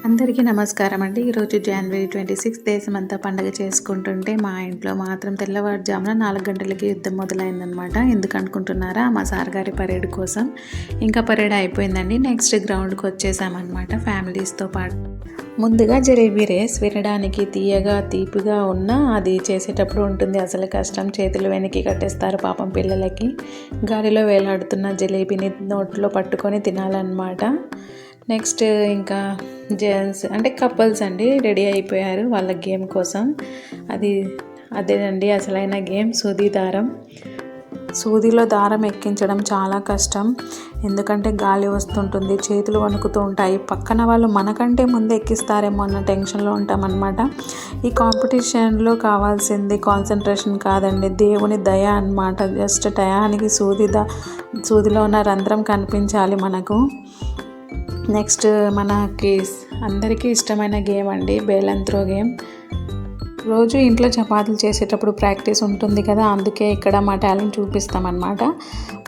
అందరికీ నమస్కారం అండి. ఈరోజు జనవరి 26 దేశమంతా పండుగ చేసుకుంటుంటే మా ఇంట్లో మాత్రం తెల్లవారుజామున 4 గంటలకి యుద్ధం మొదలైందనమాట. ఎందుకు అనుకుంటున్నారా? మా సార్ గారి పరేడ్ కోసం. ఇంకా పరేడ్ అయిపోయిందండి. నెక్స్ట్ గ్రౌండ్కి వచ్చేసామన్నమాట ఫ్యామిలీస్తో పాటు. ముందుగా జలేబీ రేస్ వినడానికి తీయగా తీపిగా ఉన్న అది చేసేటప్పుడు ఉంటుంది అసలు కష్టం. చేతులు వెనక్కి కట్టేస్తారు పాపం పిల్లలకి. గాలిలో వేలాడుతున్న జలేబీని నోట్లో పట్టుకొని తినాలన్నమాట. నెక్స్ట్ ఇంకా జెంట్స్ అంటే కపుల్స్ అండి రెడీ అయిపోయారు వాళ్ళ గేమ్ కోసం. అదేనండి అసలైన గేమ్ సూది దారం. సూదిలో దారం ఎక్కించడం చాలా కష్టం. ఎందుకంటే గాలి వస్తుంటుంది, చేతులు వణుకుతూ ఉంటాయి. పక్కన వాళ్ళు మనకంటే ముందు ఎక్కిస్తారేమో అన్న టెన్షన్లో ఉంటామన్నమాట. ఈ కాంపిటీషన్లో కావాల్సింది కాన్సన్ట్రేషన్ కాదండి, దేవుని దయ అన్నమాట. జస్ట్ టయానికి సూదిలో ఉన్న రంధ్రం కనిపించాలి మనకు. నెక్స్ట్ మనకి అందరికీ ఇష్టమైన గేమ్ అండి బేలన్ త్రో గేమ్. రోజు ఇంట్లో చపాతీలు చేసేటప్పుడు ప్రాక్టీస్ ఉంటుంది కదా, అందుకే ఇక్కడ మా టాలెంట్ చూపిస్తామన్నమాట.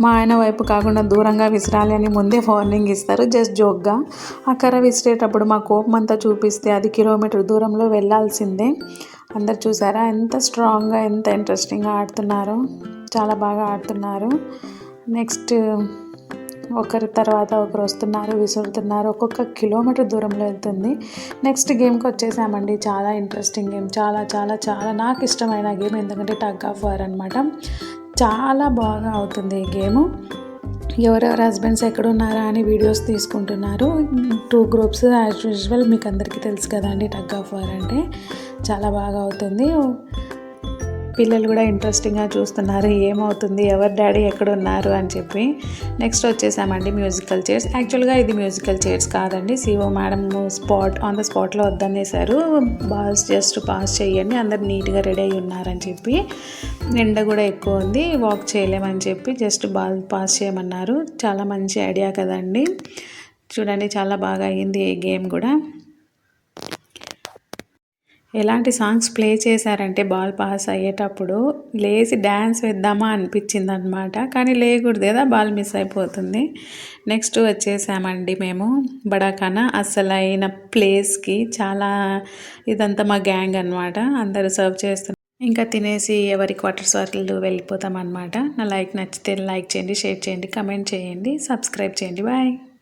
మా ఆయన వైపు కాకుండా దూరంగా విసిరాలి అని ముందే వార్నింగ్ ఇస్తారు జస్ట్ జోక్గా. ఆ కర్ర విసిరేటప్పుడు మా కోపం అంతా చూపిస్తే అది కిలోమీటర్ దూరంలో వెళ్ళాల్సిందే. అందరు చూసారా ఎంత స్ట్రాంగ్గా ఎంత ఇంట్రెస్టింగ్గా ఆడుతున్నారో. చాలా బాగా ఆడుతున్నారు. నెక్స్ట్ ఒకరి తర్వాత ఒకరు వస్తున్నారు, విసురుతున్నారు. ఒక్కొక్క కిలోమీటర్ దూరంలో వెళ్తుంది. నెక్స్ట్ గేమ్కి వచ్చేసామండి. చాలా ఇంట్రెస్టింగ్ గేమ్, చాలా చాలా చాలా నాకు ఇష్టమైన గేమ్. ఎందుకంటే టగ్ ఆఫ్ వార్ అనమాట. చాలా బాగా అవుతుంది ఈ గేము. ఎవరెవరు హస్బెండ్స్ ఎక్కడున్నారా అని వీడియోస్ తీసుకుంటున్నారు. 2 గ్రూప్స్ యాజ్ యూజువల్. మీకు అందరికీ తెలుసు కదండి టగ్ ఆఫ్ వార్ అంటే. చాలా బాగా అవుతుంది. పిల్లలు కూడా ఇంట్రెస్టింగ్గా చూస్తున్నారు ఏమవుతుంది, ఎవరి డాడీ ఎక్కడున్నారు అని చెప్పి. నెక్స్ట్ వచ్చేసామండి మ్యూజికల్ చైర్స్. యాక్చువల్గా ఇది మ్యూజికల్ చైర్స్ కాదండి, సిఓ మేడం ఆన్ ద స్పాట్లో వద్దనేసారు. బాల్స్ జస్ట్ పాస్ చేయండి, అందరు నీట్గా రెడీ అయ్యి ఉన్నారని చెప్పి. ఎండ కూడా ఎక్కువ ఉంది, వాక్ చేయలేమని చెప్పి జస్ట్ బాల్ పాస్ చేయమన్నారు. చాలా మంచి ఐడియా కదండి. చూడండి చాలా బాగా అయ్యింది ఈ గేమ్ కూడా. ఎలాంటి సాంగ్స్ ప్లే చేశారంటే బాల్ పాస్ అయ్యేటప్పుడు లేచి డ్యాన్స్ వేద్దామా అనిపించింది అనమాట. కానీ లేకూడదు కదా, బాల్ మిస్ అయిపోతుంది. నెక్స్ట్ వచ్చేసామండి మేము బడాఖానా అసలైన ప్లేస్కి. చాలా ఇదంతా మా గ్యాంగ్ అనమాట. అందరూ సర్వ్ చేస్తున్నారు. ఇంకా తినేసి ఎవరి క్వార్టర్స్ వాళ్ళు వెళ్ళిపోతాం అనమాట. నా లైక్ నచ్చితే లైక్ చేయండి, షేర్ చేయండి, కమెంట్ చేయండి, సబ్స్క్రైబ్ చేయండి. బాయ్.